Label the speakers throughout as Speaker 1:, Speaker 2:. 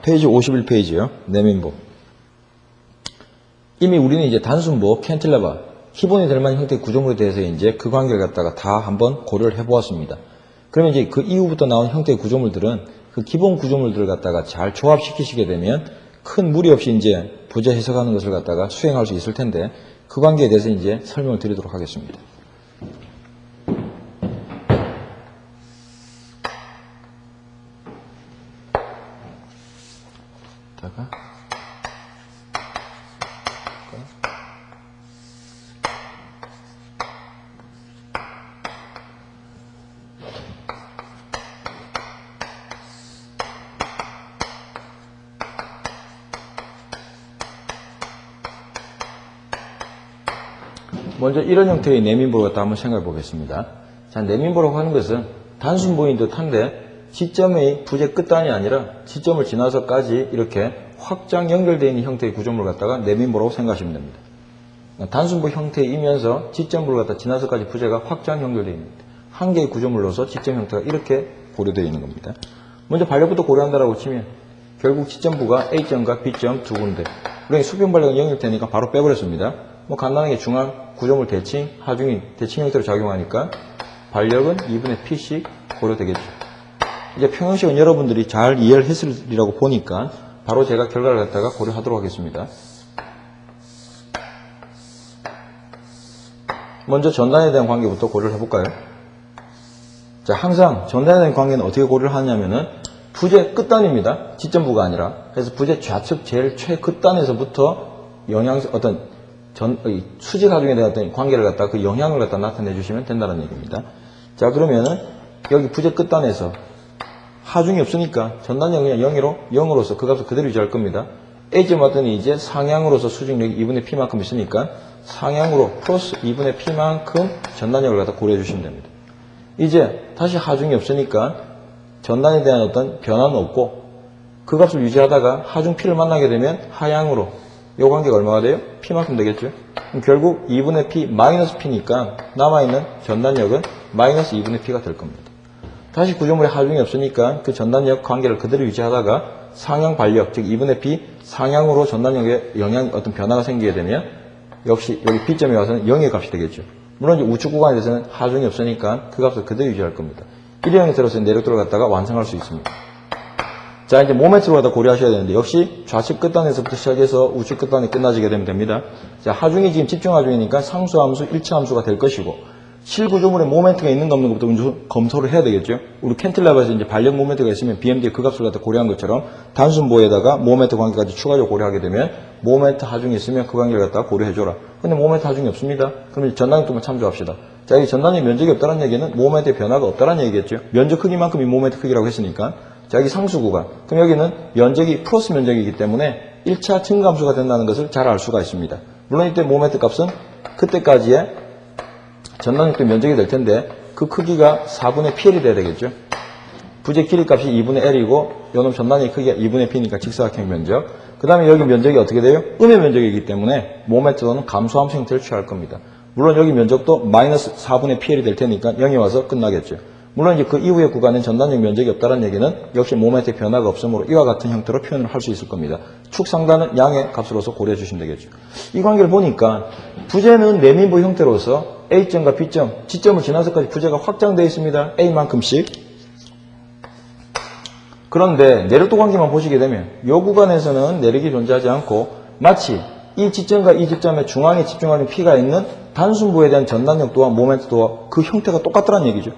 Speaker 1: 페이지 51페이지요. 내면부. 이미 우리는 이제 단순부, 캔틸레버, 기본이 될 만한 형태의 구조물에 대해서 이제 그 관계를 갖다가 다 한번 고려를 해보았습니다. 그러면 이제 그 이후부터 나온 형태의 구조물들은 그 기본 구조물들을 갖다가 잘 조합시키시게 되면 큰 무리 없이 이제 부재 해석하는 것을 갖다가 수행할 수 있을 텐데 그 관계에 대해서 이제 설명을 드리도록 하겠습니다. 먼저 이런 형태의 내민부를 갖다 한번 생각해 보겠습니다. 자, 내민부라고 하는 것은 단순부인 듯한데 지점의 부재 끝단이 아니라 지점을 지나서까지 이렇게 확장 연결되어 있는 형태의 구조물을 갖다가 내민부라고 생각하시면 됩니다. 단순부 형태이면서 지점부를 갖다 지나서까지 부재가 확장 연결되어 있는 한 개의 구조물로서 지점 형태가 이렇게 고려되어 있는 겁니다. 먼저 반력부터 고려한다라고 치면 결국 지점부가 A점과 B점 두 군데. 우리 수평 반력은 0일 테니까 바로 빼버렸습니다. 뭐 간단하게 중앙 구조물 대칭, 하중이 대칭 형태로 작용하니까 반력은 2분의 P씩 고려되겠죠. 이제 평형식은 여러분들이 잘 이해를 했으리라고 보니까 바로 제가 결과를 갖다가 고려하도록 하겠습니다. 먼저 전단에 대한 관계부터 고려를 해볼까요? 자, 항상 전단에 대한 관계는 어떻게 고려를 하냐면은 부재 끝단입니다. 지점부가 아니라. 그래서 부재 좌측 제일 최끝단에서부터 어떤 수직 하중에 대한 어떤 관계를 갖다 그 영향을 갖다 나타내 주시면 된다는 얘기입니다. 자, 그러면은 여기 부재 끝단에서 하중이 없으니까 전단력 그냥 0으로서 그 값을 그대로 유지할 겁니다. A점 왔더니 이제 상향으로서 수직력이 2분의 P만큼 있으니까 상향으로 플러스 2분의 P만큼 전단력을 갖다 고려해 주시면 됩니다. 이제 다시 하중이 없으니까 전단에 대한 어떤 변화는 없고 그 값을 유지하다가 하중 P를 만나게 되면 하향으로 요 관계가 얼마가 돼요? P만큼 되겠죠? 그럼 결국 2분의 P 마이너스 P니까 남아있는 전단력은 마이너스 2분의 P가 될 겁니다. 다시 구조물에 하중이 없으니까 그 전단력 관계를 그대로 유지하다가 상향 반력, 즉 2분의 P 상향으로 전단력에 어떤 변화가 생기게 되면 역시 여기 B점에 와서는 0의 값이 되겠죠. 물론 이제 우측 구간에 대해서는 하중이 없으니까 그 값을 그대로 유지할 겁니다. 이런 형태로서 내력도를 갖다가 완성할 수 있습니다. 자, 이제 모멘트를 갖다 고려하셔야 되는데 역시 좌측 끝단에서부터 시작해서 우측 끝단이 끝나지게 되면 됩니다. 자, 하중이 지금 집중 하중이니까 상수함수 1차 함수가 될 것이고 실구조물에 모멘트가 있는가 없는 것부터 먼저 검토를 해야 되겠죠. 우리 캔틸레버에서 이제 반력 모멘트가 있으면 BMD의 그 값을 갖다 고려한 것처럼 단순부에다가 모멘트 관계까지 추가적으로 고려하게 되면 모멘트 하중이 있으면 그 관계를 갖다가 고려해줘라. 근데 모멘트 하중이 없습니다. 그럼 전단력도만 참조합시다. 자, 이 전단력 면적이 없다는 얘기는 모멘트의 변화가 없다는 얘기겠죠. 면적 크기만큼이 모멘트 크기라고 했으니까. 자, 여기 상수 구간. 그럼 여기는 면적이 플러스 면적이기 때문에 1차 증가함수가 된다는 것을 잘 알 수가 있습니다. 물론 이때 모멘트 값은 그때까지의 전단력도 면적이 될 텐데 그 크기가 4분의 PL이 돼야 되겠죠. 부재 길이 값이 2분의 L이고 요놈 전단의 크기가 2분의 P니까 직사각형 면적. 그 다음에 여기 면적이 어떻게 돼요? 음의 면적이기 때문에 모멘트는 감소함수 형태를 취할 겁니다. 물론 여기 면적도 마이너스 4분의 PL이 될 테니까 0이 와서 끝나겠죠. 물론 이제 그 이후의 구간엔 전단력 면적이 없다는 얘기는 역시 모멘트의 변화가 없으므로 이와 같은 형태로 표현을 할 수 있을 겁니다. 축 상단은 양의 값으로서 고려해 주시면 되겠죠. 이 관계를 보니까 부재는 내민부 형태로서 A점과 B점, 지점을 지나서까지 부재가 확장되어 있습니다. A만큼씩. 그런데 내력도 관계만 보시게 되면 이 구간에서는 내력이 존재하지 않고 마치 이 지점과 이 지점의 중앙에 집중하는 P가 있는 단순부에 대한 전단력도와 모멘트도와 그 형태가 똑같다는 얘기죠.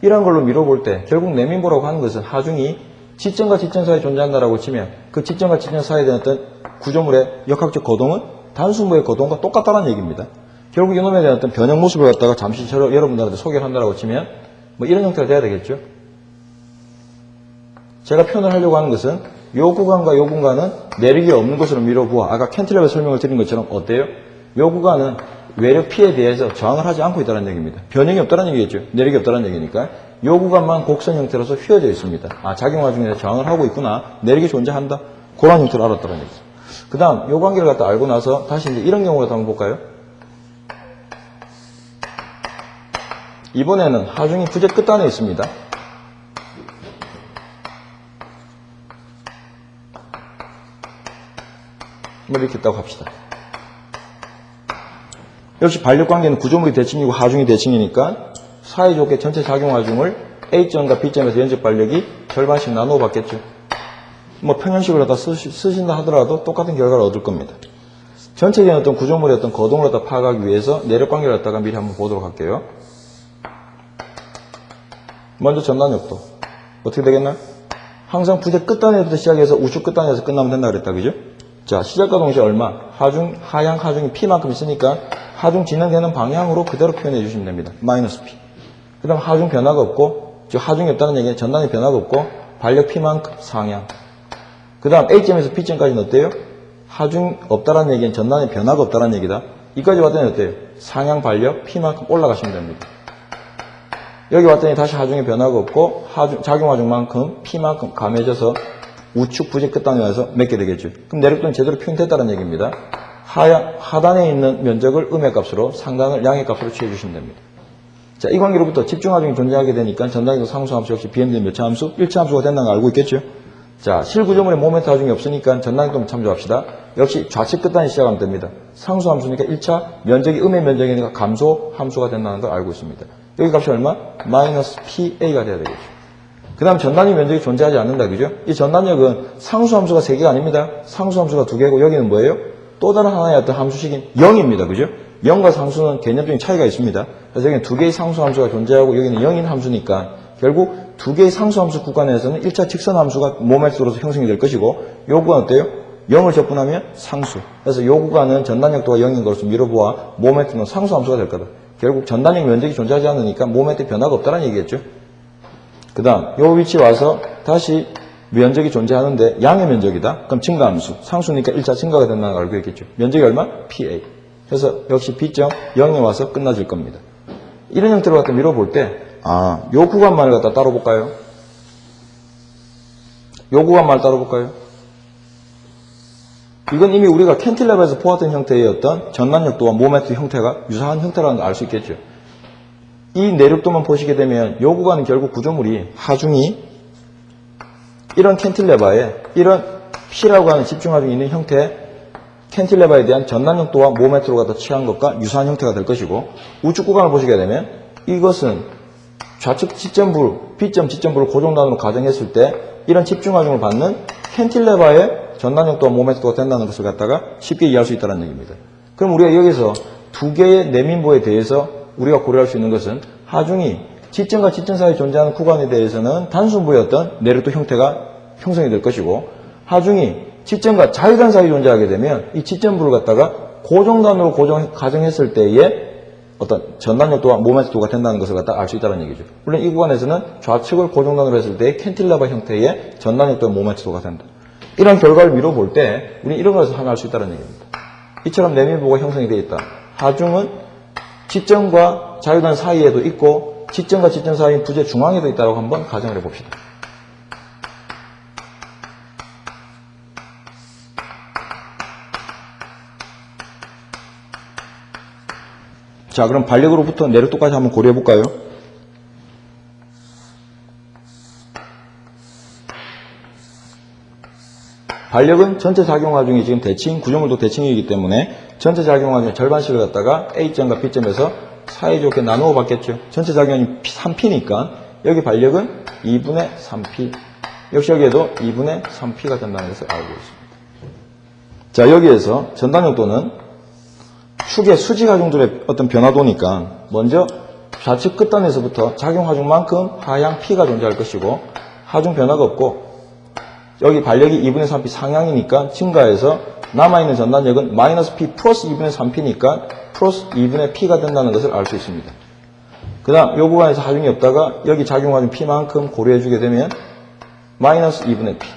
Speaker 1: 이런 걸로 미뤄볼 때 결국 내민부라고 하는 것은 하중이 지점과 지점 사이에 존재한다라고 치면 그 지점과 지점 사이에 대한 어떤 구조물의 역학적 거동은 단순부의 거동과 똑같다는 얘기입니다. 결국 이놈에 대한 어떤 변형 모습을 갖다가 잠시 여러분들한테 소개를 한다라고 치면 뭐 이런 형태가 돼야 되겠죠. 제가 표현을 하려고 하는 것은 요 구간과 요 구간은 내력이 없는 것으로 미뤄보아 아까 캔틸레버 설명을 드린 것처럼 어때요? 요 구간은 외력 P에 대해서 저항을 하지 않고 있다는 얘기입니다. 변형이 없다는 얘기겠죠. 내력이 없다는 얘기니까 요 구간만 곡선 형태로서 휘어져 있습니다. 아, 작용화 중에서 저항을 하고 있구나. 내력이 존재한다. 그런 형태로 알았다는 얘기죠. 그 다음 요 관계를 갖다 알고 나서 다시 이제 이런 경우를 한번 볼까요? 이번에는 하중이 부재 끝단에 있습니다. 뭐 이렇게 있다고 합시다. 역시 반력관계는 구조물이 대칭이고 하중이 대칭이니까 사이좋게 전체 작용 하중을 A점과 B점에서 연적 반력이 절반씩 나누어 받겠죠. 뭐 평형식을 갖다 쓰신다 하더라도 똑같은 결과를 얻을 겁니다. 전체적인 어떤 구조물의 어떤 거동을 갖다 파악하기 위해서 내력관계를 갖다가 미리 한번 보도록 할게요. 먼저 전단력도. 어떻게 되겠나요? 항상 부재 끝단에부터 시작해서 우측 끝단에서 끝나면 된다 그랬다. 그죠? 자, 시작과 동시에 얼마? 하양 하중이 P만큼 있으니까 하중 진행되는 방향으로 그대로 표현해 주시면 됩니다. 마이너스 P. 그 다음 하중 변화가 없고, 즉 하중이 없다는 얘기는 전단의 변화가 없고, 반력 P만큼 상향. 그 다음 A점에서 B점까지는 어때요? 하중 없다라는 얘기는 전단의 변화가 없다라는 얘기다. 이까지 왔더니 어때요? 상향 반력 P만큼 올라가시면 됩니다. 여기 왔더니 다시 하중의 변화가 없고 작용 하중만큼 P만큼 감해져서 우측 부재 끝단에 와서 맺게 되겠죠. 그럼 내력도는 제대로 표현됐다는 얘기입니다. 하단에 있는 면적을 음의 값으로 상단을 양의 값으로 취해 주시면 됩니다. 자, 이 관계로부터 집중 하중이 존재하게 되니까 전단위도 상수함수 역시 BMD는 몇 차 함수? 1차 함수가 된다는 걸 알고 있겠죠. 자, 실구조물에 모멘트 하중이 없으니까 전단위도 참조합시다. 역시 좌측 끝단에 시작하면 됩니다. 상수함수니까 1차 면적이 음의 면적이니까 감소 함수가 된다는 걸 알고 있습니다. 여기 값이 얼마? 마이너스 PA가 돼야 되겠죠. 그 다음 전단위 면적이 존재하지 않는다. 그죠? 이 전단력은 상수함수가 3개가 아닙니다. 상수함수가 2개고 여기는 뭐예요? 또 다른 하나의 어떤 함수식인 0입니다. 그죠? 0과 상수는 개념적인 차이가 있습니다. 그래서 여기는 2개의 상수함수가 존재하고 여기는 0인 함수니까 결국 2개의 상수함수 구간에서는 1차 직선함수가 모멘트로서 형성이 될 것이고 요 구간 어때요? 0을 적분하면 상수. 그래서 요 구간은 전단력도가 0인 것으로 미뤄보아 모멘트는 상수함수가 될 거다. 결국 전단력 면적이 존재하지 않으니까 모멘트 변화가 없다는 얘기겠죠. 그 다음 요 위치 와서 다시 면적이 존재하는데 양의 면적이다. 그럼 증가함수. 상수니까 1차 증가가 된다는 걸 알고 있겠죠. 면적이 얼마? PA. 그래서 역시 B점 0에 와서 끝나질 겁니다. 이런 형태로 갖다 밀어볼 때 요 구간만을 갖다 따로 볼까요? 요 구간만을 따로 볼까요? 이건 이미 우리가 캔틸레버에서 보았던 형태의 어떤 전단력도와 모멘트 형태가 유사한 형태라는 걸 알 수 있겠죠. 이 내력도만 보시게 되면 요 구간은 결국 구조물이 하중이 이런 캔틸레버에 이런 P라고 하는 집중하중이 있는 형태의 캔틸레버에 대한 전단력도와 모멘트로 갖다 취한 것과 유사한 형태가 될 것이고 우측 구간을 보시게 되면 이것은 좌측 지점부, B점 지점부를 고정단으로 가정했을 때 이런 집중하중을 받는 캔틸레버의 전단력도와 모멘트가 된다는 것을 갖다가 쉽게 이해할 수 있다는 얘기입니다. 그럼 우리가 여기서 두 개의 내민보에 대해서 우리가 고려할 수 있는 것은 하중이 지점과 지점 사이에 존재하는 구간에 대해서는 단순부의 어떤 내력도 형태가 형성이 될 것이고 하중이 지점과 자유단 사이에 존재하게 되면 이 지점부를 갖다가 고정단으로 가정했을 때의 어떤 전단력도와 모멘트도가 된다는 것을 갖다 알 수 있다는 얘기죠. 물론 이 구간에서는 좌측을 고정단으로 했을 때의 캔틸레버 형태의 전단력도와 모멘트도가 된다. 이런 결과를 미뤄볼 때 우리는 이런 것에서 하나 알 수 있다는 얘기입니다. 이처럼 내밀보가 형성이 되어 있다. 하중은 지점과 자유단 사이에도 있고 지점과 지점 사이인 부재 중앙에도 있다고 한번 가정을 해봅시다. 자, 그럼 반력으로부터 내력도까지 한번 고려해볼까요? 반력은 전체 작용하중이 지금 대칭, 구조물도 대칭이기 때문에 전체 작용하중의 절반씩을 갖다가 A점과 B점에서 사이좋게 나누어 받겠죠. 전체 작용이 3P니까 여기 반력은 2분의 3P. 역시 여기에도 2분의 3P가 된다는 것을 알고 있습니다. 자, 여기에서 전단력도는 축의 수직하중들의 어떤 변화도니까 먼저 좌측 끝단에서부터 작용하중만큼 하향 P가 존재할 것이고 하중 변화가 없고 여기 반력이 2분의 3P 상향이니까 증가해서 남아있는 전단력은 마이너스 P 플러스 2분의 3P니까 플러스 2분의 P가 된다는 것을 알 수 있습니다. 그 다음 이 구간에서 하중이 없다가 여기 작용하중 P만큼 고려해주게 되면 마이너스 2분의 P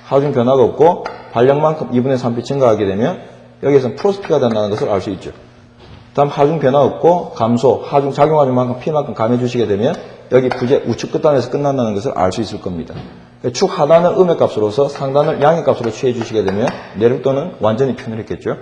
Speaker 1: 하중 변화가 없고 반력만큼 2분의 3P 증가하게 되면 여기에서는 플러스 P가 된다는 것을 알 수 있죠. 다음 하중 변화 없고 감소, 하중 작용하중만큼 P만큼 감해주시게 되면 여기 부재 우측 끝단에서 끝난다는 것을 알 수 있을 겁니다. 축 하단을 음의 값으로서 상단을 양의 값으로 취해 주시게 되면 내력도는 완전히 표현했겠죠.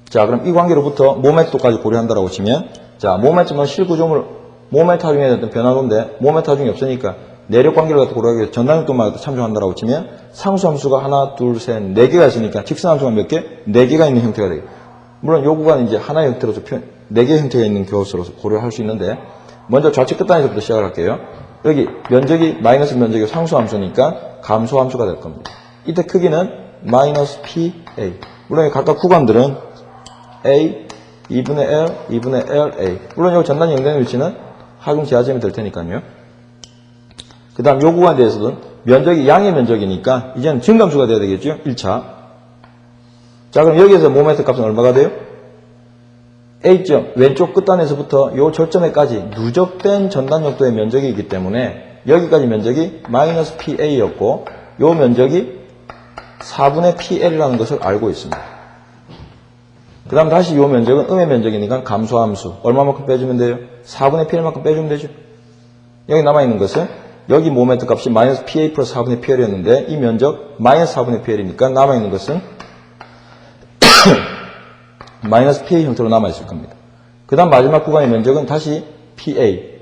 Speaker 1: 자, 그럼 이 관계로부터 모멘트도까지 고려한다라고 치면 자, 모멘트는 실구조물 모멘트 하중에 어떤 변화도인데 모멘트 하중이 없으니까 내력 관계를 갖다 고려하기 위해서 전단력도만 갖다 참조한다라고 치면 상수함수가 하나, 둘, 셋, 네 개가 있으니까 직선함수가 몇 개? 네 개가 있는 형태가 되겠죠. 물론 요 구간은 이제 하나의 형태로서 네 개의 형태가 있는 교수로서 고려할 수 있는데 먼저 좌측 끝단에서부터 시작을 할게요. 여기 면적이 마이너스 면적이 상수함수니까 감소함수가 될 겁니다. 이때 크기는 마이너스 PA. 물론 각각 구간들은 A, 2분의 L, 2분의 LA. 물론 이 전단이 연결되는 위치는 하중 지하점이 될 테니까요. 그 다음 요 구간에 대해서는 면적이 양의 면적이니까 이제는 증감수가 돼야 되겠죠. 1차. 자, 그럼 여기에서 모멘트 값은 얼마가 돼요? A점, 왼쪽 끝단에서부터 요 절점에까지 누적된 전단역도의 면적이 있기 때문에 여기까지 면적이 마이너스 PA였고 요 면적이 4분의 PL이라는 것을 알고 있습니다. 그 다음 다시 요 면적은 음의 면적이니까 감소함수. 얼마만큼 빼주면 돼요? 4분의 PL만큼 빼주면 되죠. 여기 남아있는 것은 여기 모멘트 값이 마이너스 PA 플러스 4분의 PL이었는데 이 면적 마이너스 4분의 PL이니까 남아있는 것은 마이너스 PA 형태로 남아있을 겁니다. 그 다음 마지막 구간의 면적은 다시 PA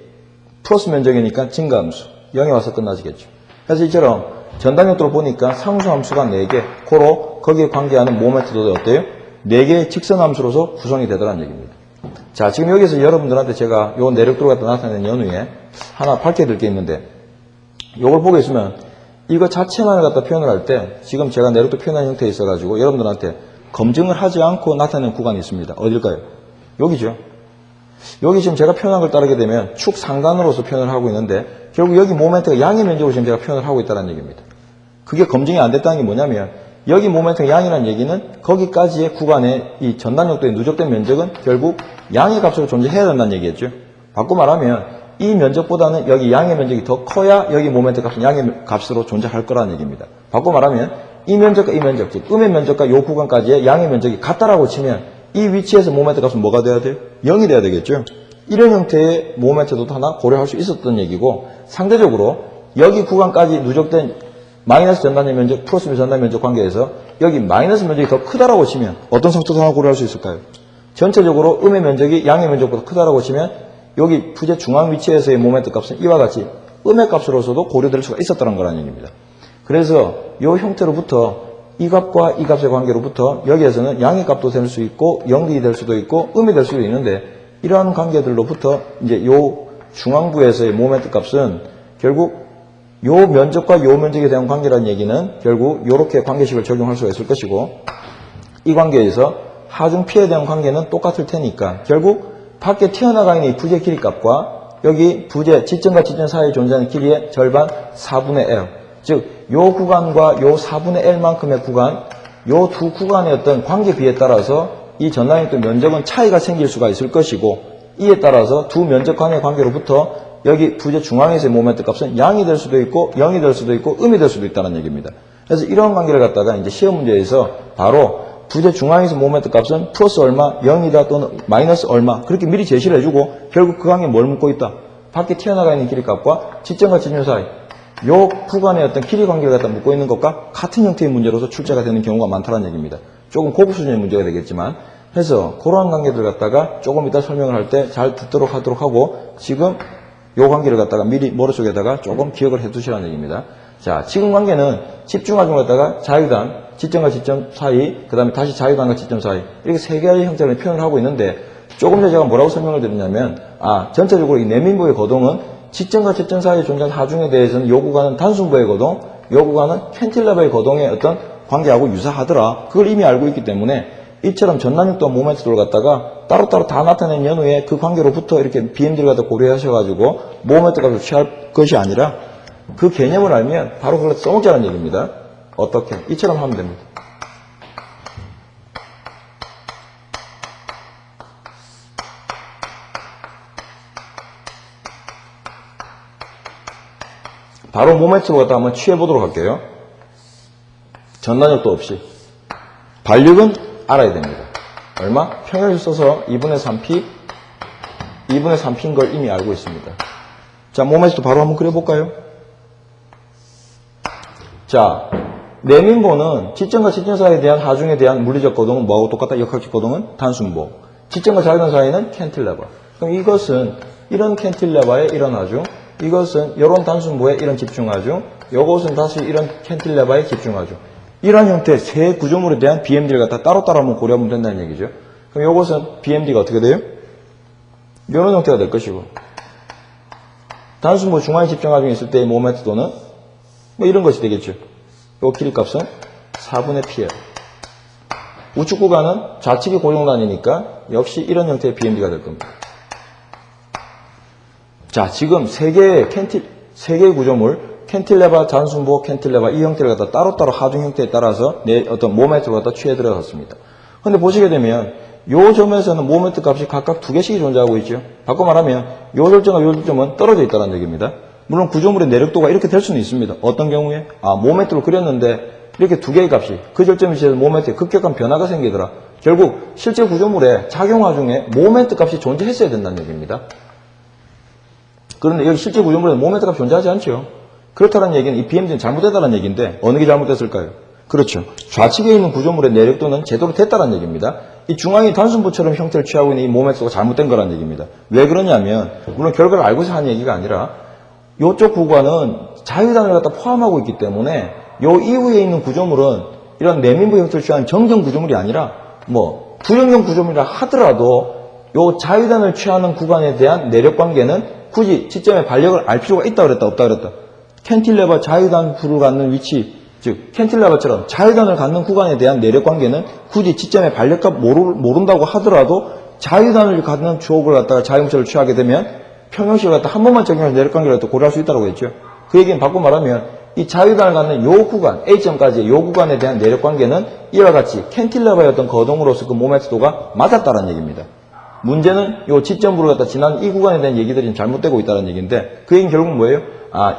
Speaker 1: 플러스 면적이니까 증가함수 0에 와서 끝나지겠죠. 그래서 이처럼 전단역도로 보니까 상수함수가 4개 고로 거기에 관계하는 모멘트도 어때요? 4개의 직선함수로서 구성이 되더라는 얘기입니다. 자, 지금 여기서 여러분들한테 제가 요 내력도로 갖다 나타낸 연후에 하나 밝혀드릴 게 있는데 요걸 보고 있으면 이거 자체만을 갖다 표현을 할 때 지금 제가 내력도 표현한 형태에 있어가지고 여러분들한테 검증을 하지 않고 나타내는 구간이 있습니다. 어딜까요? 여기죠. 여기 지금 제가 표현한 걸 따르게 되면 축 상단으로서 표현을 하고 있는데 결국 여기 모멘트가 양의 면적으로 지금 제가 표현을 하고 있다는 얘기입니다. 그게 검증이 안 됐다는 게 뭐냐면 여기 모멘트가 양이라는 얘기는 거기까지의 구간의 이 전단역도의 누적된 면적은 결국 양의 값으로 존재해야 된다는 얘기겠죠. 바꿔 말하면 이 면적보다는 여기 양의 면적이 더 커야 여기 모멘트 값은 양의 값으로 존재할 거라는 얘기입니다. 바꿔 말하면 이 면적과 이 면적, 즉 음의 면적과 이 구간까지의 양의 면적이 같다라고 치면 이 위치에서 모멘트 값은 뭐가 돼야 돼요? 0이 돼야 되겠죠. 이런 형태의 모멘트도 하나 고려할 수 있었던 얘기고 상대적으로 여기 구간까지 누적된 마이너스 전단의 면적 플러스 전단의 면적 관계에서 여기 마이너스 면적이 더 크다라고 치면 어떤 상태도 하나 고려할 수 있을까요? 전체적으로 음의 면적이 양의 면적보다 크다라고 치면 여기 부재 중앙 위치에서의 모멘트 값은 이와 같이 음의 값으로서도 고려될 수가 있었다는 거라는 얘기입니다. 그래서 이 형태로부터 이 값과 이 값의 관계로부터 여기에서는 양의 값도 될 수 있고 0이 될 수도 있고 음이 될 수도 있는데 이러한 관계들로부터 이제 이 중앙부에서의 모멘트 값은 결국 요 면적과 요 면적에 대한 관계라는 얘기는 결국 이렇게 관계식을 적용할 수가 있을 것이고 이 관계에서 하중 P에 대한 관계는 똑같을 테니까 결국 밖에 튀어나가 있는 이 부재 길이 값과 여기 부재 지점과 지점 사이에 존재하는 길이의 절반 4분의 L 즉 요 구간과 요 4분의 L만큼의 구간 요 두 구간의 어떤 관계 비에 따라서 이 전단역도 면적은 차이가 생길 수가 있을 것이고 이에 따라서 두 면적 간의 관계로부터 여기 부재 중앙에서의 모멘트 값은 양이 될 수도 있고 0이 될 수도 있고 음이 될 수도 있다는 얘기입니다. 그래서 이런 관계를 갖다가 이제 시험 문제에서 바로 부재 중앙에서 모멘트 값은 플러스 얼마, 0이다 또는 마이너스 얼마 그렇게 미리 제시를 해주고 결국 그 관계에 뭘 묻고 있다? 밖에 튀어나가 있는 길이 값과 지점과 지점 사이 요 구간의 어떤 길이 관계를 갖다 묻고 있는 것과 같은 형태의 문제로서 출제가 되는 경우가 많다는 얘기입니다. 조금 고급 수준의 문제가 되겠지만 해서 그러한 관계들을 갖다가 조금 이따 설명을 할 때 잘 듣도록 하도록 하고 지금 요 관계를 갖다가 미리 머릿속에다가 조금 기억을 해 두시라는 얘기입니다. 자, 지금 관계는 집중하중을 갖다가 자유단, 지점과 지점 사이, 그 다음에 다시 자유단과 지점 사이 이렇게 세 개의 형태로 표현을 하고 있는데 조금 전에 제가 뭐라고 설명을 드렸냐면 전체적으로 이 내민부의 거동은 지점과 지점 사이에 존재하는 하중에 대해서는 요 구간은 단순부의 거동, 요 구간은 캔틸레버의 거동의 어떤 관계하고 유사하더라. 그걸 이미 알고 있기 때문에 이처럼 전단역도와 모멘트를 갖다가 따로따로 다 나타낸 연후에 그 관계로부터 이렇게 BMD를 갖다 고려하셔가지고 모멘트 값을 취할 것이 아니라 그 개념을 알면 바로 그걸 써먹자는 얘기입니다. 어떻게? 이처럼 하면 됩니다. 바로 모멘트로 갖다 한번 취해보도록 할게요. 전단역도 없이. 반력은 알아야 됩니다. 얼마? 평형을 써서 2분의 3p, 2분의 3p인 걸 이미 알고 있습니다. 자, 모멘트도 바로 한번 그려볼까요? 자, 내민보는 지점과 지점 사이에 대한 하중에 대한 물리적 거동은 뭐하고 똑같다? 역학적 거동은 단순보. 지점과 자유단 사이는 캔틸레버. 그럼 이것은 이런 캔틸레버의 이런 하중, 이것은 이런 단순부에 이런 집중하죠. 이것은 다시 이런 캔틸레버에 집중하죠. 이런 형태의 세 구조물에 대한 BMD를 갖다 따로따로 한번 고려하면 된다는 얘기죠. 그럼 이것은 BMD가 어떻게 돼요? 이런 형태가 될 것이고, 단순부 중앙에 집중하중에 있을 때의 모멘트도는 뭐 이런 것이 되겠죠. 이 길이값은 4분의 PL. 우측 구간은 좌측이 고정단이니까 역시 이런 형태의 BMD가 될 겁니다. 자, 지금 세 개의 구조물, 캔틸레버, 단순부, 캔틸레버 이 형태를 갖다 따로따로 하중 형태에 따라서 어떤 모멘트를 갖다 취해 들어갔습니다. 근데 보시게 되면 요 점에서는 모멘트 값이 각각 두 개씩이 존재하고 있죠. 바꿔 말하면 요 절정과 요 절정은 떨어져 있다는 얘기입니다. 물론 구조물의 내력도가 이렇게 될 수는 있습니다. 어떤 경우에? 모멘트로 그렸는데 이렇게 두 개의 값이 그 절점에 있어서 모멘트에 급격한 변화가 생기더라. 결국 실제 구조물의 작용화 중에 모멘트 값이 존재했어야 된다는 얘기입니다. 그런데 여기 실제 구조물에는 모멘트 값이 존재하지 않죠. 그렇다는 얘기는 이 BMD는 잘못됐다는 얘기인데 어느 게 잘못됐을까요? 그렇죠. 좌측에 있는 구조물의 내력도는 제대로 됐다는 얘기입니다. 이 중앙이 단순부처럼 형태를 취하고 있는 이 모멘트가 잘못된 거라는 얘기입니다. 왜 그러냐면 물론 결과를 알고서 하는 얘기가 아니라 이쪽 구간은 자유단을 갖다 포함하고 있기 때문에 요 이후에 있는 구조물은 이런 내민부 형태를 취한 정정 구조물이 아니라 뭐 부정정 구조물이라 하더라도 요 자유단을 취하는 구간에 대한 내력 관계는 굳이 시점의 발력을 알 필요가 있다 그랬다 없다 그랬다. 캔틸레버 자유단부를 갖는 위치, 즉 캔틸레버처럼 자유단을 갖는 구간에 대한 내력 관계는 굳이 지점의 발력값 모른다고 하더라도 자유단을 갖는 주옥을 갖다가 자유무처를 취하게 되면 평형식을 갖다 한 번만 적용해서 내력 관계를 갖다 고려할 수 있다고 했죠. 그 얘기는 바꿔 말하면 이 자유단을 갖는 요 구간, A점까지의 요 구간에 대한 내력 관계는 이와 같이 캔틸레버의 어떤 거동으로서 그 모멘트도가 맞았다는 얘기입니다. 문제는 요 지점부를 갖다 지난 이 구간에 대한 얘기들이 잘못되고 있다는 얘기인데 그 얘기는 결국 뭐예요?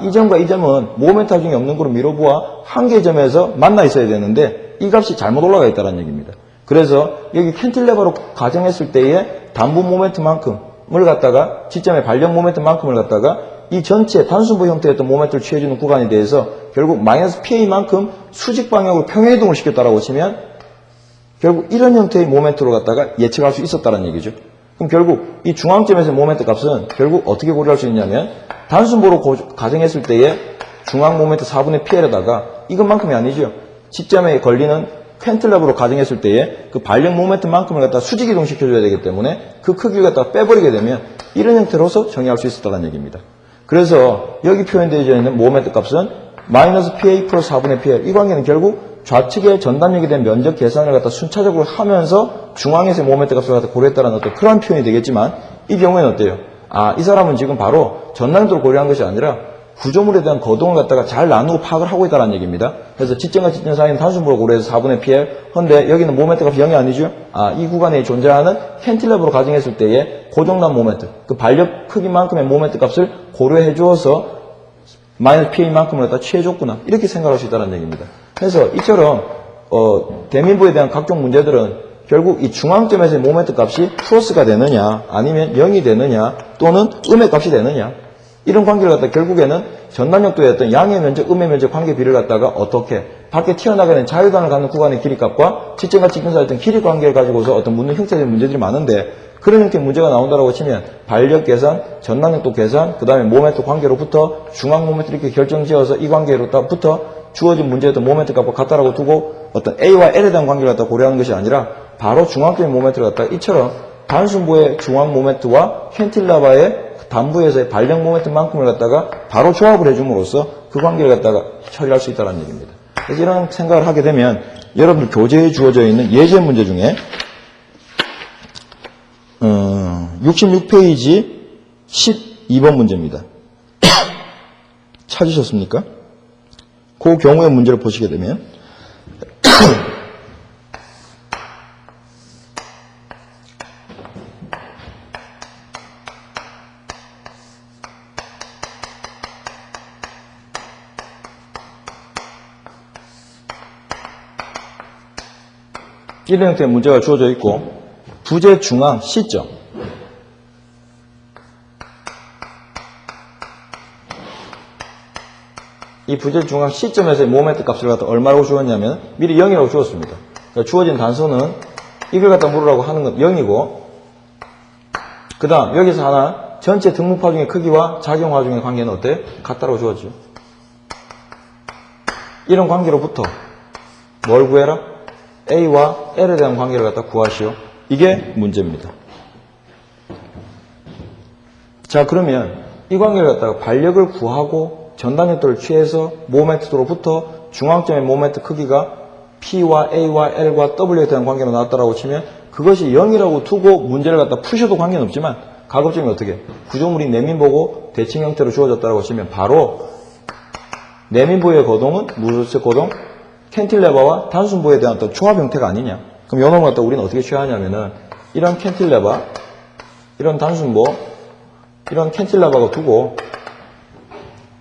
Speaker 1: 이 점과 이 점은 모멘트 하중이 없는 거로 미뤄보아 한 개의 점에서 만나 있어야 되는데 이 값이 잘못 올라가 있다는 얘기입니다. 그래서 여기 캔틸레버로 가정했을 때의 단부 모멘트만큼을 갖다가 지점의 발력 모멘트만큼을 갖다가 이 전체 단순부 형태였던 모멘트를 취해주는 구간에 대해서 결국 마이너스 PA만큼 수직 방향으로 평행이동을 시켰다라고 치면 결국 이런 형태의 모멘트로 갖다가 예측할 수 있었다는 얘기죠. 그럼 결국 이 중앙점에서의 모멘트 값은 결국 어떻게 고려할 수 있냐면 단순부로 가정했을 때의 중앙 모멘트 4분의 PL에다가 이것만큼이 아니죠. 지점에 걸리는 캔틸레버로 가정했을 때의 그 발력 모멘트만큼을 갖다 수직 이동시켜줘야 되기 때문에 그 크기를 갖다 빼버리게 되면 이런 형태로서 정의할 수 있었다는 얘기입니다. 그래서 여기 표현되어 있는 모멘트 값은 마이너스 PA 플러스 4분의 PL 이 관계는 결국 좌측의 전단력에 대한 면적 계산을 갖다 순차적으로 하면서 중앙에서의 모멘트 값을 갖다 고려했다는 어떤 그런 표현이 되겠지만 이 경우에는 어때요? 이 사람은 지금 바로 전단력도를 고려한 것이 아니라 구조물에 대한 거동을 갖다가 잘 나누고 파악을 하고 있다는 얘기입니다. 그래서 지점과 지점 사이는 단순부로 고려해서 4분의 PL. 근데 여기는 모멘트 값이 0이 아니죠? 이 구간에 존재하는 캔틸레버로 가정했을 때의 고정단 모멘트, 그 발력 크기만큼의 모멘트 값을 고려해 주어서 마이너스 PA만큼을 갖다 취해줬구나. 이렇게 생각할 수 있다는 얘기입니다. 그래서 이처럼 대민부에 대한 각종 문제들은 결국 이 중앙점에서의 모멘트 값이 플러스가 되느냐 아니면 0이 되느냐 또는 음의 값이 되느냐 이런 관계를 갖다 결국에는 전단력도의 어떤 양의 면적, 음의 면적 관계 비를 갖다가 어떻게 밖에 튀어나가는 자유단을 갖는 구간의 길이값과 지점과 지점 사이의 어떤 길이 관계를 가지고서 어떤 묻는 형태적인 문제들이 많은데 그런 형태의 문제가 나온다고 치면 발력 계산, 전단력도 계산, 그 다음에 모멘트 관계로부터 중앙 모멘트 이렇게 결정지어서 이 관계로부터 주어진 문제였던 모멘트 값과 같다라고 두고 어떤 A와 L에 대한 관계를 갖다 고려하는 것이 아니라 바로 중앙점의 모멘트를 갖다가 이처럼 단순부의 중앙 모멘트와 캔틸레버의 단부에서의 발력 모멘트만큼을 갖다가 바로 조합을 해줌으로써 그 관계를 갖다가 처리할 수 있다는 얘기입니다. 그래서 이런 생각을 하게 되면 여러분들 교재에 주어져 있는 예제 문제 중에 66페이지 12번 문제입니다. 찾으셨습니까? 그 경우의 문제를 보시게 되면 이런 형태의 문제가 주어져 있고 부재 중앙 C점 이 부재 중앙 C점에서의 모멘트 값을 갖다 얼마라고 주었냐면 미리 0이라고 주었습니다. 그러니까 주어진 단서는 이걸 갖다 물으라고 하는 건 0이고 그 다음 여기서 하나 전체 등목파 중의 크기와 작용화 중의 관계는 어때요? 같다고 주었죠. 이런 관계로부터 뭘 구해라? A와 L에 대한 관계를 갖다 구하시오. 이게 문제입니다. 자, 그러면 이 관계를 갖다가 반력을 구하고 전단역도를 취해서 모멘트로부터 중앙점의 모멘트 크기가 P와 A와 L과 W에 대한 관계로 나왔다라고 치면 그것이 0이라고 두고 문제를 갖다 푸셔도 관계는 없지만 가급적이면 어떻게? 구조물이 내민보고 대칭 형태로 주어졌다라고 치면 바로 내민보의 거동은 무소속 고동, 캔틸레버와 단순보에 대한 어떤 조합 형태가 아니냐. 그럼 요 놈을 갖다 우리는 어떻게 취하냐면은 이런 캔틸레버, 이런 단순보, 이런 캔틸레버가 두고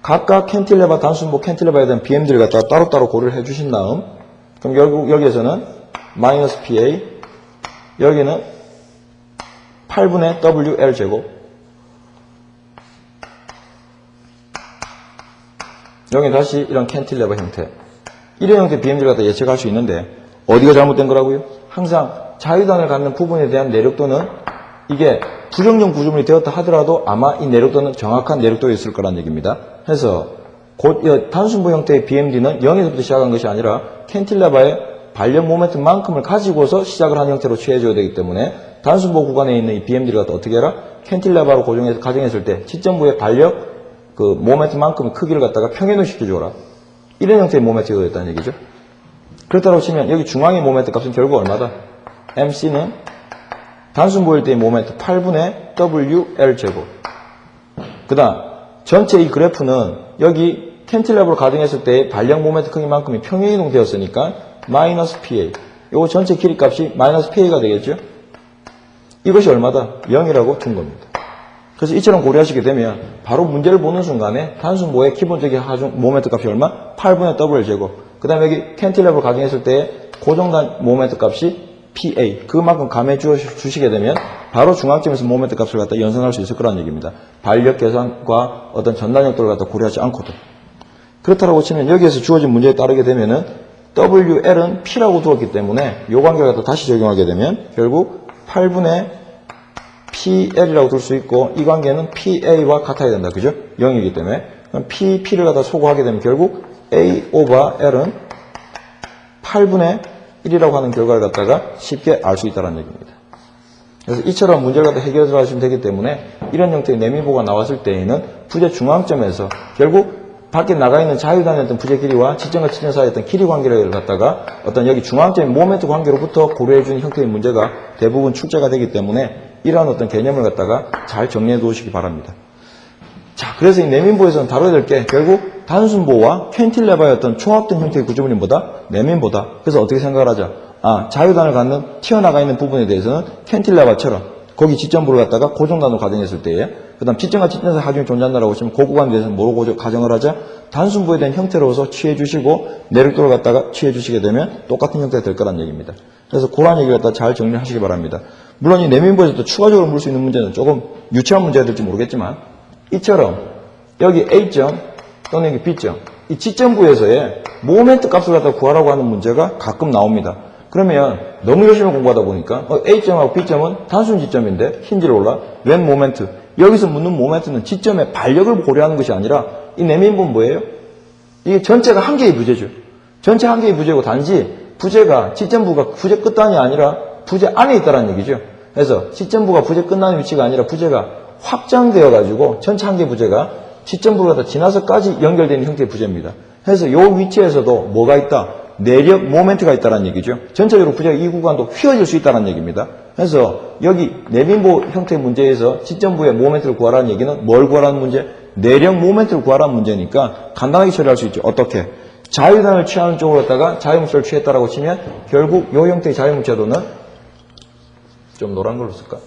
Speaker 1: 각각 캔틸레버, 단순보, 캔틸레버에 대한 BM들을 갖다가 따로따로 고려를 해주신 다음 그럼 결국 여기에서는 마이너스 PA 여기는 8분의 WL 제곱 여기 다시 이런 캔틸레버 형태 이런 형태의 BM들을 갖다 예측할 수 있는데 어디가 잘못된 거라고요? 항상 자유단을 갖는 부분에 대한 내력도는 이게 부정형 구조물이 되었다 하더라도 아마 이 내력도는 정확한 내력도였을 거란 얘기입니다. 그래서 단순보 형태의 BMD는 0에서부터 시작한 것이 아니라 캔틸레버의 반력 모멘트만큼을 가지고서 시작을 한 형태로 취해줘야 되기 때문에 단순보 구간에 있는 이 BMD를 갖다 어떻게 해라? 캔틸레버로 가정했을 때 지점부의 반력 그 모멘트만큼의 크기를 갖다가 평행을 시켜줘라. 이런 형태의 모멘트가 됐다는 얘기죠. 그렇다고 치면 여기 중앙의 모멘트 값은 결국 얼마다? MC는 단순보일 때의 모멘트 8분의 WL 제곱. 그 다음 전체 이 그래프는 여기 캔틸레버로 가정했을 때의 반력 모멘트 크기만큼이 평행이동 되었으니까 마이너스 PA. 요거 전체 길이 값이 마이너스 PA가 되겠죠? 이것이 얼마다? 0이라고 둔 겁니다. 그래서 이처럼 고려하시게 되면 바로 문제를 보는 순간에 단순보의 기본적인 하중 모멘트 값이 얼마? 8분의 WL 제곱. 그 다음에 여기 캔틸레버로 가정했을 때의 고정단 모멘트 값이 PA. 그만큼 감해 주시게 되면 바로 중앙점에서 모멘트 값을 갖다 연산할 수 있을 거라는 얘기입니다. 반력 계산과 어떤 전단력도를 갖다 고려하지 않고도. 그렇다고 치면 여기에서 주어진 문제에 따르게 되면은 WL은 P라고 두었기 때문에 이 관계를 갖다 다시 적용하게 되면 결국 8분의 PL이라고 둘 수 있고 이 관계는 PA와 같아야 된다. 그죠? 0이기 때문에. 그럼 P를 갖다 소거하게 되면 결국 A 오버 L은 8분의 1이라고 하는 결과를 갖다가 쉽게 알 수 있다는 얘기입니다. 그래서 이처럼 문제를 갖다 해결해 하시면 되기 때문에 이런 형태의 내미보가 나왔을 때에는 부재 중앙점에서 결국 밖에 나가 있는 자유단위였던 부재 길이와 지점과 지점 사이의 어떤 길이 관계를 갖다가 어떤 여기 중앙점의 모멘트 관계로부터 고려해 주는 형태의 문제가 대부분 출제가 되기 때문에 이러한 어떤 개념을 갖다가 잘 정리해 두시기 바랍니다. 자, 그래서 이 내민보에서는 다뤄야 될 게 결국 단순보와 캔틸레버의 어떤 총합된 형태의 구조물이 뭐다? 내민보다. 그래서 어떻게 생각을 하자? 자유단을 갖는 튀어나가 있는 부분에 대해서는 캔틸레버처럼 거기 지점부를 갖다가 고정단으로 가정했을 때에 그 다음 지점과 지점에서 하중이 존재한다라고 하시면 그 구간에 대해서는 뭐로 가정을 하자? 단순보에 대한 형태로서 취해 주시고 내력도를 갖다가 취해 주시게 되면 똑같은 형태가 될 거란 얘기입니다. 그래서 그런 얘기를 갖다 잘 정리를 하시기 바랍니다. 물론 이 내민보에서도 추가적으로 물 수 있는 문제는 조금 유치한 문제가 될지 모르겠지만 이처럼 여기 A점 또는 여기 B점 이 지점부에서의 모멘트 값을 갖다 구하라고 하는 문제가 가끔 나옵니다. 그러면 너무 열심히 공부하다 보니까 A점하고 B점은 단순 지점인데 흰지를 올라 웬 모멘트 여기서 묻는 모멘트는 지점의 반력을 고려하는 것이 아니라 이 내민부는 뭐예요? 이게 전체가 한 개의 부재죠. 전체 한 개의 부재고 단지 부재가 지점부가 부재 끝단이 아니라 부재 안에 있다는 얘기죠. 그래서 지점부가 부재 끝나는 위치가 아니라 부재가 확장되어 가지고 전체 한 개 부재가 지점부를 갖다 지나서까지 연결되는 형태의 부재입니다. 그래서 이 위치에서도 뭐가 있다? 내력 모멘트가 있다는 얘기죠. 전체적으로 부재가 이 구간도 휘어질 수 있다는 얘기입니다. 그래서 여기 내민보 형태의 문제에서 지점부의 모멘트를 구하라는 얘기는 뭘 구하라는 문제? 내력 모멘트를 구하라는 문제니까 간단하게 처리할 수 있죠. 어떻게? 자유단을 취하는 쪽으로 갖다가 자유물체를 취했다라고 치면 결국 이 형태의 자유물체도는 좀 노란 걸로 쓸까?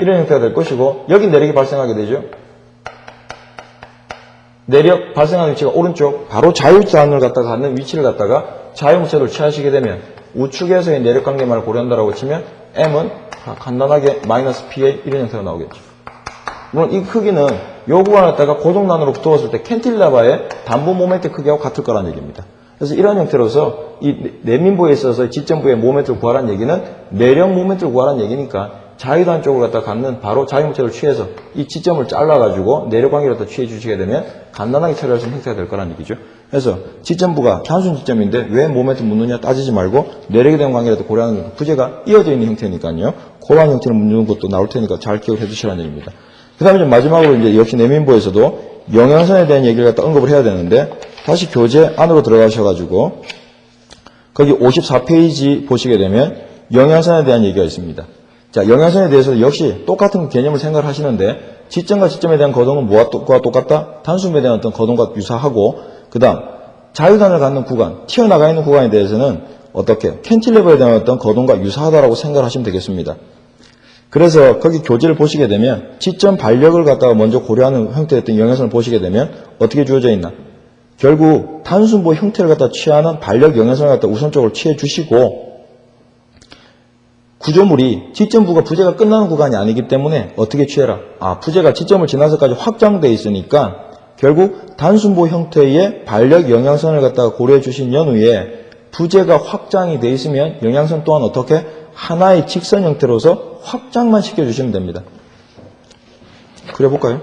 Speaker 1: 이런 형태가 될 것이고 여기 내력이 발생하게 되죠. 내력 발생하는 위치가 오른쪽 바로 자유단을 갖다가 갖는 위치를 갖다가 자유물체도를 취하시게 되면 우측에서의 내력 관계만을 고려한다라고 치면 M은 간단하게 마이너스 PA 이런 형태가 나오겠죠. 물론 이 크기는 요 구간을 갖다가 고정단으로 붙었을 때 캔틸레버의 단부 모멘트 크기하고 같을 거라는 얘기입니다. 그래서 이런 형태로서 이 내민부에 있어서 지점부의 모멘트를 구하라는 얘기는 내력 모멘트를 구하라는 얘기니까 자유단 쪽으로 갖다 갖는 바로 자유목적을 취해서 이 지점을 잘라가지고 내력관계를 갖다 취해 주시게 되면 간단하게 처리할 수 있는 형태가 될 거라는 얘기죠. 그래서 지점부가 단순 지점인데 왜 모멘트 묻느냐 따지지 말고 내력에 대한 관계를 고려하는 게 부재가 이어져 있는 형태니까요. 그러한 형태를 묻는 것도 나올 테니까 잘 기억해 두시라는 얘기입니다. 그 다음에 마지막으로 이제 역시 내민부에서도 영양선에 대한 얘기를 갖다 언급을 해야 되는데 다시 교재 안으로 들어가셔가지고 거기 54페이지 보시게 되면 영양선에 대한 얘기가 있습니다. 자, 영양선에 대해서 역시 똑같은 개념을 생각을 하시는데 지점과 지점에 대한 거동은 뭐와 똑같다? 단순에 대한 어떤 거동과 유사하고 그 다음 자유단을 갖는 구간, 튀어나가 있는 구간에 대해서는 어떻게? 캔틸레버에 대한 어떤 거동과 유사하다라고 생각을 하시면 되겠습니다. 그래서 거기 교재를 보시게 되면 지점 반력을 갖다가 먼저 고려하는 형태의 어떤 영양선을 보시게 되면 어떻게 주어져 있나? 결국 단순보 형태를 갖다 취하는 반력 영양선을 갖다 우선적으로 취해 주시고 구조물이 지점부가 부재가 끝나는 구간이 아니기 때문에 어떻게 취해라? 부재가 지점을 지나서까지 확장되어 있으니까 결국 단순보 형태의 반력 영양선을 갖다가 고려해 주신 연후에 부재가 확장이 되어 있으면 영양선 또한 어떻게? 하나의 직선 형태로서 확장만 시켜주시면 됩니다. 그려볼까요?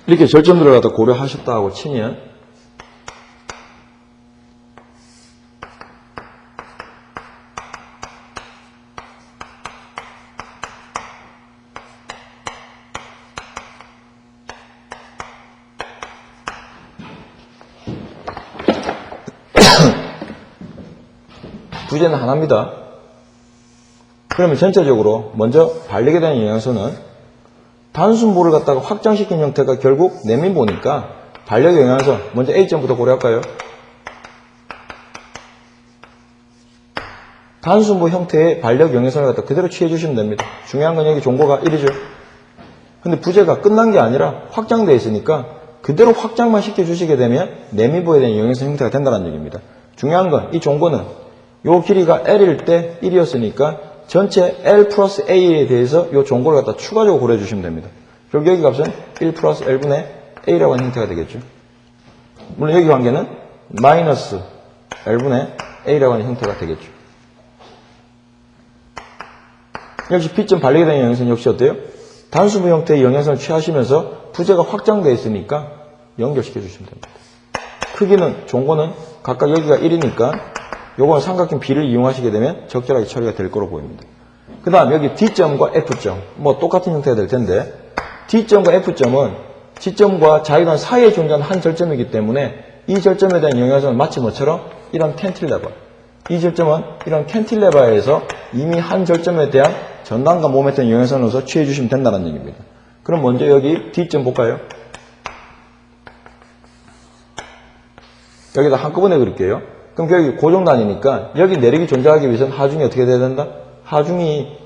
Speaker 1: 이렇게 절점들을 갖다 고려하셨다고 치면 부재는 하나입니다. 그러면 전체적으로 먼저 반력에 대한 영향선은 단순보를 갖다가 확장시킨 형태가 결국 내민보니까 반력 영향선 먼저 A점부터 고려할까요? 단순보 형태의 반력 영향선을 갖다 그대로 취해 주시면 됩니다. 중요한 건 여기 종고가 1이죠. 근데 부재가 끝난 게 아니라 확장되어 있으니까 그대로 확장만 시켜주시게 되면 내민보에 대한 영향선 형태가 된다는 얘기입니다. 중요한 건 이 종고는 요 길이가 L일 때 1이었으니까 전체 L 플러스 A에 대해서 이 종고를 갖다 추가적으로 고려해 주시면 됩니다. 결국 여기 값은 1 플러스 L분의 A라고 하는 형태가 되겠죠. 물론 여기 관계는 마이너스 L분의 A라고 하는 형태가 되겠죠. 역시 P점 반력에 대한 영향선 역시 어때요? 단수부 형태의 영향선을 취하시면서 부재가 확장되어 있으니까 연결시켜 주시면 됩니다. 크기는 종고는 각각 여기가 1이니까 요거는 삼각형 B를 이용하시게 되면 적절하게 처리가 될 거로 보입니다. 그 다음 여기 D점과 F점 뭐 똑같은 형태가 될 텐데 D점과 F점은 지점과 자유단 사이에 존재하는 한 절점이기 때문에 이 절점에 대한 영향선은 마치 뭐처럼 이런 캔틸레버 이 절점은 이런 캔틸레버에서 이미 한 절점에 대한 전단과 몸에 대한 영향선으로서 취해 주시면 된다는 얘기입니다. 그럼 먼저 여기 D점 볼까요? 여기다 한꺼번에 그릴게요. 그럼 여기 고정단이니까 여기 내력이 존재하기 위해서는 하중이 어떻게 돼야 된다? 하중이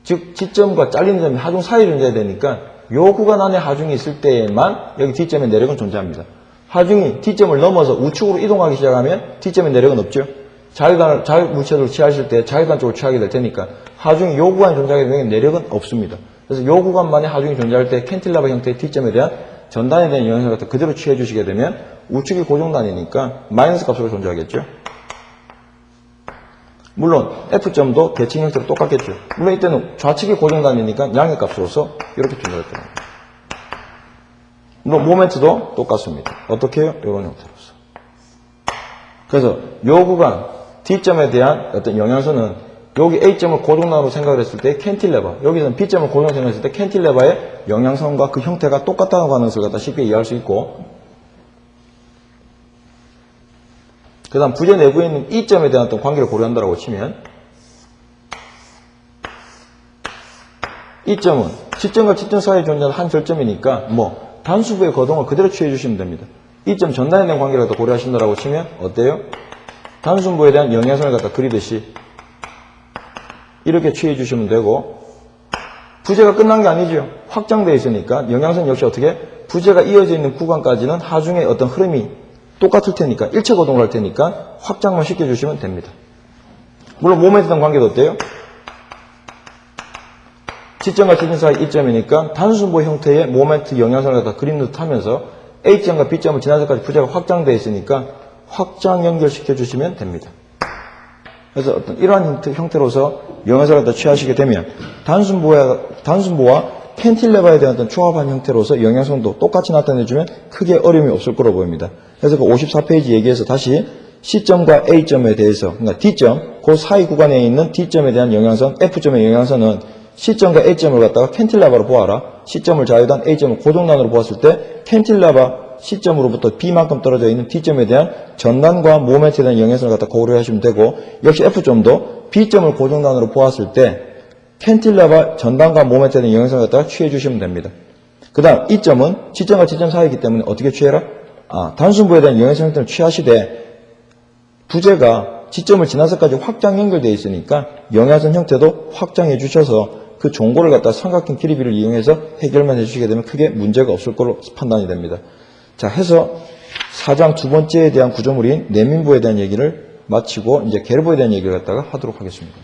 Speaker 1: 즉 지점과 잘리는 점이 하중 사이에 존재해야 되니까 요 구간 안에 하중이 있을 때에만 여기 D점의 내력은 존재합니다. 하중이 D점을 넘어서 우측으로 이동하기 시작하면 D점의 내력은 없죠. 자유물체를 취하실 때 자유단 쪽을 취하게 될 테니까 하중이 요 구간에 존재하게 되면 내력은 없습니다. 그래서 요 구간만에 하중이 존재할 때 캔틸레버 형태의 D점에 대한 전단에 대한 영향을 갖다 그대로 취해 주시게 되면 우측이 고정단이니까 마이너스 값으로 존재하겠죠. 물론 F점도 대칭 형태로 똑같겠죠. 물론 이때는 좌측이 고정단이니까 양의 값으로서 이렇게 존재할 겁니다. 물론 모멘트도 똑같습니다. 어떻게 해요? 이런 형태로서. 그래서 요 구간 D점에 대한 어떤 영향선은 여기 A점을 고정단으로 생각을 했을 때 캔틸레버, 여기서는 B점을 고정단으로 생각했을 때 캔틸레버의 영향선과 그 형태가 똑같다는 가능성을 갖다 쉽게 이해할 수 있고, 그 다음 부재 내부에 있는 E점에 대한 어떤 관계를 고려한다고 치면 E점은 지점과 지점 사이에 존재하는 한 절점이니까 뭐 단수부의 거동을 그대로 취해 주시면 됩니다. E점 전단에 대한 관계를 갖다 고려하신다고 치면 어때요? 단순부에 대한 영향선을 갖다 그리듯이 이렇게 취해 주시면 되고, 부재가 끝난 게 아니죠. 확장되어 있으니까 영향선 역시 어떻게 부재가 이어져 있는 구간까지는 하중의 어떤 흐름이 똑같을 테니까 일체 거동을 할 테니까 확장만 시켜주시면 됩니다. 물론 모멘트에 대한 관계도 어때요? 지점과 지점 사이 이점이니까 단순보 형태의 모멘트 영향성을 갖다 그린 듯 하면서 A점과 B점을 지나서까지 부재가 확장되어 있으니까 확장 연결시켜 주시면 됩니다. 그래서 어떤 이러한 형태로서 영향성을 갖다 취하시게 되면 단순보와 캔틸레버에 대한 어떤 조합한 형태로서 영향성도 똑같이 나타내주면 크게 어려움이 없을 거로 보입니다. 그래서 그 54페이지 얘기에서 다시 C점과 A점에 대해서, 그러니까 D점, 그 사이 구간에 있는 D점에 대한 영향선, F점의 영향선은 C점과 A점을 갖다가 캔틸레버로 보아라. C점을 자유단, A점을 고정단으로 보았을 때 캔틸레버 C점으로부터 B만큼 떨어져 있는 D점에 대한 전단과 모멘트에 대한 영향선을 갖다 고려하시면 되고, 역시 F점도 B점을 고정단으로 보았을 때 캔틸레버 전단과 모멘트에 대한 영향선을 갖다가 취해 주시면 됩니다. 그 다음 E점은 C점과 G점 사이이기 때문에 어떻게 취해라? 단순부에 대한 영향선 형태를 취하시되 부재가 G점을 지나서까지 확장 연결되어 있으니까 영향선 형태도 확장해 주셔서 그 종고를 갖다 삼각형 길이비를 이용해서 해결만 해주시게 되면 크게 문제가 없을 걸로 판단이 됩니다. 자, 해서 4장 두 번째에 대한 구조물인 내민부에 대한 얘기를 마치고 이제 계르보에 대한 얘기를 갖다가 하도록 하겠습니다.